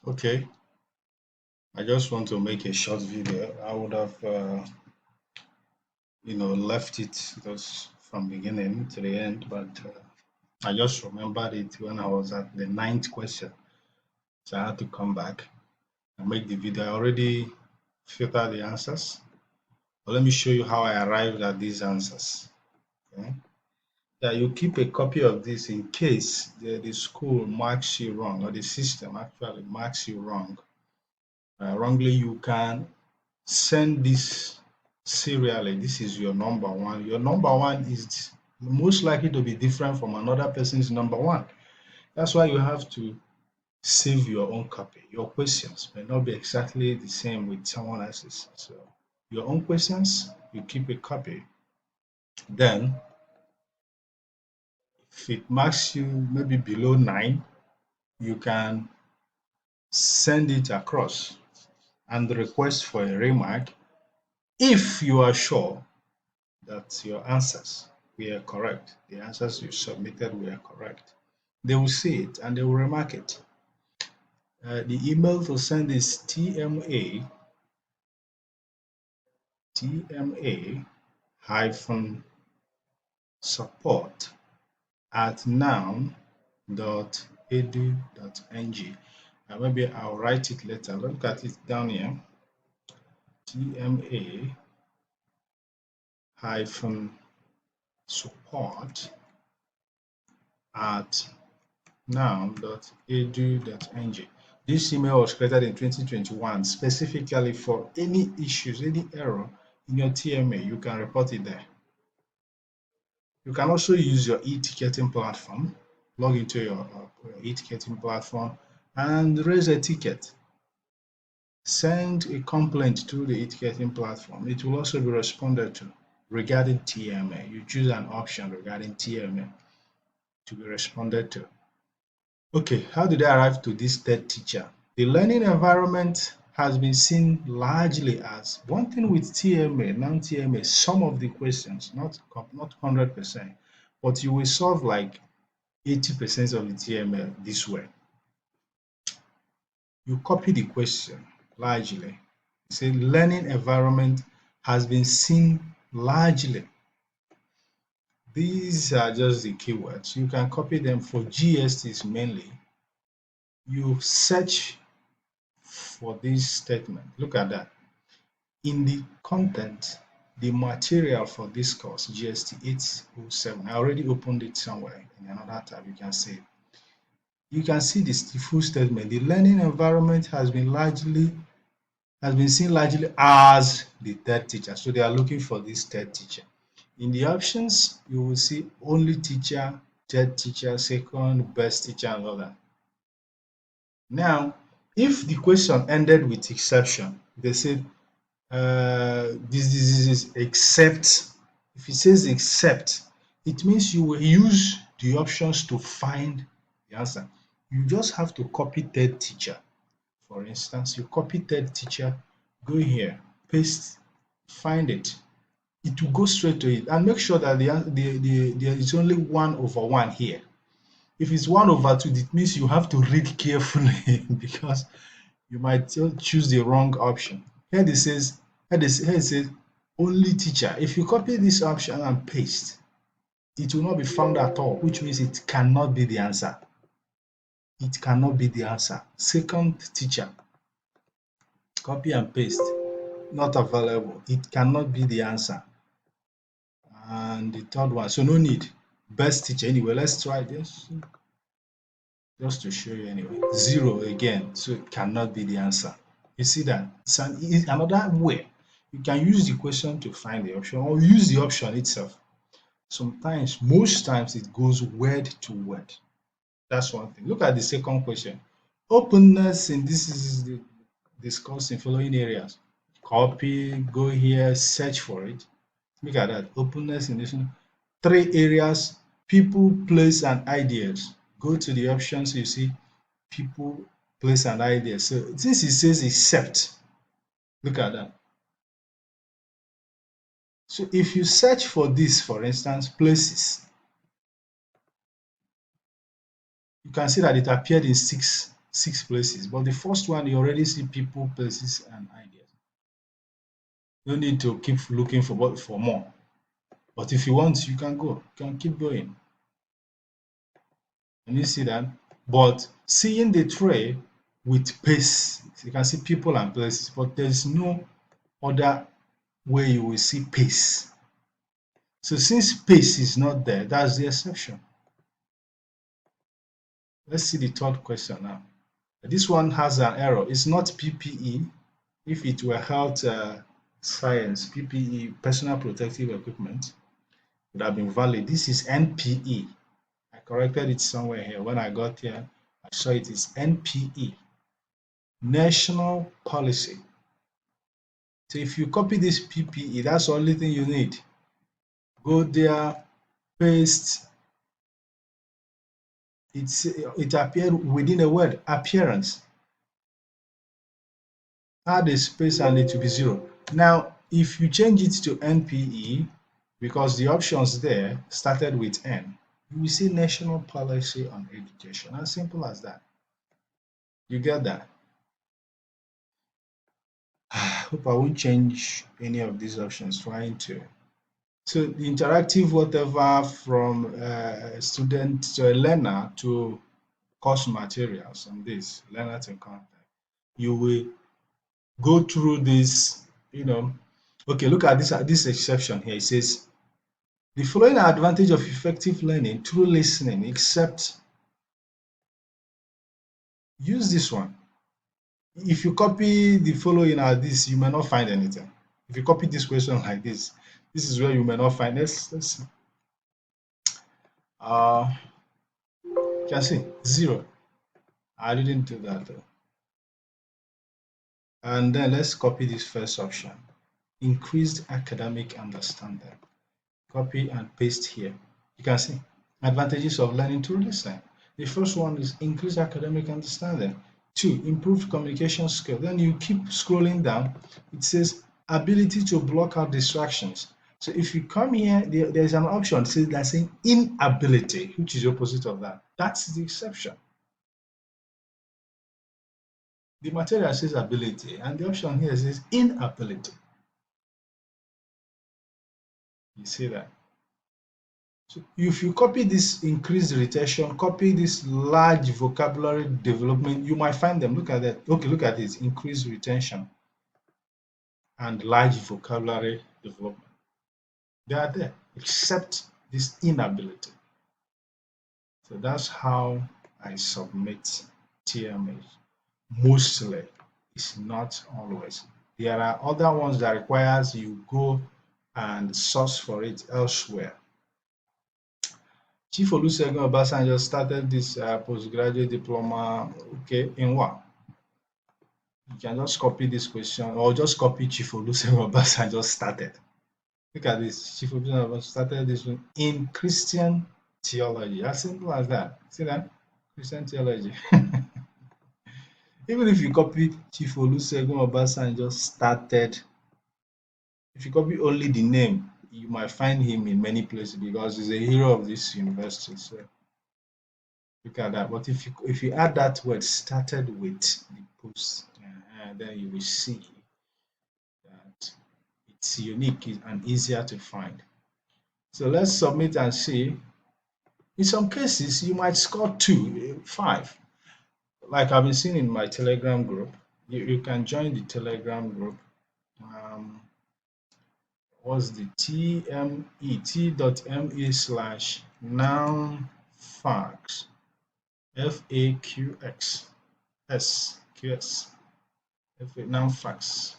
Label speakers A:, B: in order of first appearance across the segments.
A: Okay, I just want to make a short video. I would have, left it just from beginning to the end, but I just remembered it when I was at the ninth question, so I had to come back and make the video. I already filtered the answers, but let me show you how I arrived at these answers. Okay? Yeah, you keep a copy of this in case the school marks you wrong, or the system actually marks you wrong. Wrongly, you can send this serially. This is your number one. Your number one is most likely to be different from another person's number one. That's why you have to save your own copy. Your questions may not be exactly the same with someone else's. So your own questions, you keep a copy. Then if it marks you maybe below 9, you can send it across and request for a remark if you are sure that your answers were correct. The answers you submitted were correct. They will see it and they will remark it. The email to send is TMA hyphen support at noun.edu.ng. Maybe I'll write it later. Look at it down here. TMA hyphen support at noun.edu.ng. This email was created in 2021 specifically for any issues, any error in your TMA. You can report it there. You can also use your e-ticketing platform, log into your e-ticketing platform and raise a ticket. Send a complaint to the e-ticketing platform. It will also be responded to regarding TMA. You choose an option regarding TMA to be responded to. Okay, how did I arrive to this third teacher? The learning environment has been seen largely as one thing with TMA, non-TMA, some of the questions, not 100%, but you will solve like 80% of the TMA this way. You copy the question largely. You say learning environment has been seen largely. These are just the keywords. You can copy them for GSTs mainly. You search for this statement. Look at that. In the content, the material for this course, GST 807, I already opened it somewhere in another tab. You can see it. You can see this the full statement. The learning environment has been seen largely as the third teacher. So they are looking for this third teacher. In the options, you will see only teacher, third teacher, second, best teacher, and all that. Now, if the question ended with exception, they said this is except. If it says except, it means you will use the options to find the answer. You just have to copy third teacher. For instance, you copy third teacher, go here, paste, find it. It will go straight to it, and make sure that there is only 1/1 here. If it's 1/2, it means you have to read carefully because you might choose the wrong option. Here it says only teacher. If you copy this option and paste, it will not be found at all, which means it cannot be the answer. It cannot be the answer. Second teacher, copy and paste, not available. It cannot be the answer. And the third one, so no need. Best teacher. Anyway, let's try this just to show you anyway. 0 again, so it cannot be the answer. You see that? It's another way. You can use the question to find the option or use the option itself. Sometimes, most times, it goes word to word. That's one thing. Look at the second question. Openness in this is discussed in following areas. Copy, go here, search for it. Look at that. Openness in this 3 areas: people, place, and ideas. Go to the options, you see people, place, and ideas. So since it says except, look at that. So if you search for this, for instance, places, you can see that it appeared in 6 6 places, but the first one you already see people, places, and ideas. No need to keep looking for more. But if you want, you can go. You can keep going. And you see that? But seeing the tray with pace, you can see people and places, but there's no other way you will see pace. So since pace is not there, that's the exception. Let's see the third question now. This one has an error. It's not PPE. If it were health science, PPE, personal protective equipment, would have been valid. This is NPE. I corrected it somewhere here. When I got here, I saw it is NPE, National Policy. So if you copy this PPE, that's the only thing you need. Go there, paste. It appeared within a word, appearance. Add a space and it will be 0. Now, if you change it to NPE, because the options there started with N, you will see National Policy on Education. As simple as that. You get that? I hope I won't change any of these options trying to. So the interactive whatever from a student to a learner to course materials and this, learner to content. You will go through this, Okay, look at this exception here. It says, the following are advantage of effective learning through listening, except use this one. If you copy the following as this, you may not find anything. If you copy this question like this is where you may not find. Let's see. You can see 0. I didn't do that though. And then let's copy this first option. Increased academic understanding. Copy and paste here. You can see advantages of learning through listening. The first one is increased academic understanding. 2, improved communication skill. Then you keep scrolling down. It says ability to block out distractions. So if you come here, there's an option that's saying inability, which is the opposite of that. That's the exception. The material says ability, and the option here says inability. You see that? So if you copy this increased retention, copy this large vocabulary development, you might find them. Look at that. Okay, look at this. Increased retention and large vocabulary development. They are there, except this inability. So that's how I submit TMAs. Mostly, it's not always. There are other ones that requires you go and source for it elsewhere. Chief Olusegun Obasanjo started this postgraduate diploma, okay, in what? You can just copy this question or just copy Chief Olusegun Obasanjo started. Look at this. Chief Olusegun Obasanjo started this one in Christian theology. As simple as that. See that? Christian theology. Even if you copy Chief Olusegun Obasanjo started, if you copy only the name, you might find him in many places because he's a hero of this university. So look at that. But if you add that word started with the post, then you will see that it's unique and easier to find. So let's submit and see. In some cases, you might score 2, 5. Like I've been seeing in my Telegram group. You can join the Telegram group. What's the TME t.me/noun facts FAQX SQS noun facts.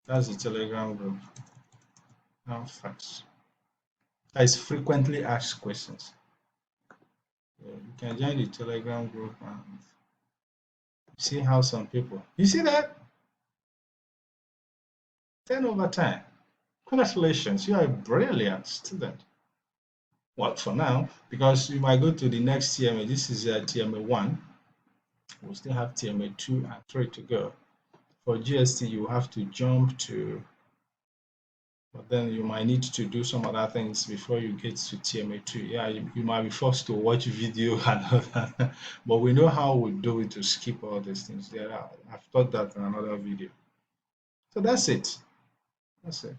A: That's the Telegram group. Noun facts. That is frequently asked questions. You can join the Telegram group and see how some people. You see that? 10 over 10. Congratulations, you are a brilliant student. Well, for now, because you might go to the next TMA. This is TMA 1. We'll still have TMA 2 and 3 to go. For GST, you have to jump to But then you might need to do some other things before you get to TMA2. Yeah, you might be forced to watch video and all that. But we know how we do it to skip all these things. I've taught that in another video. So that's it. That's it.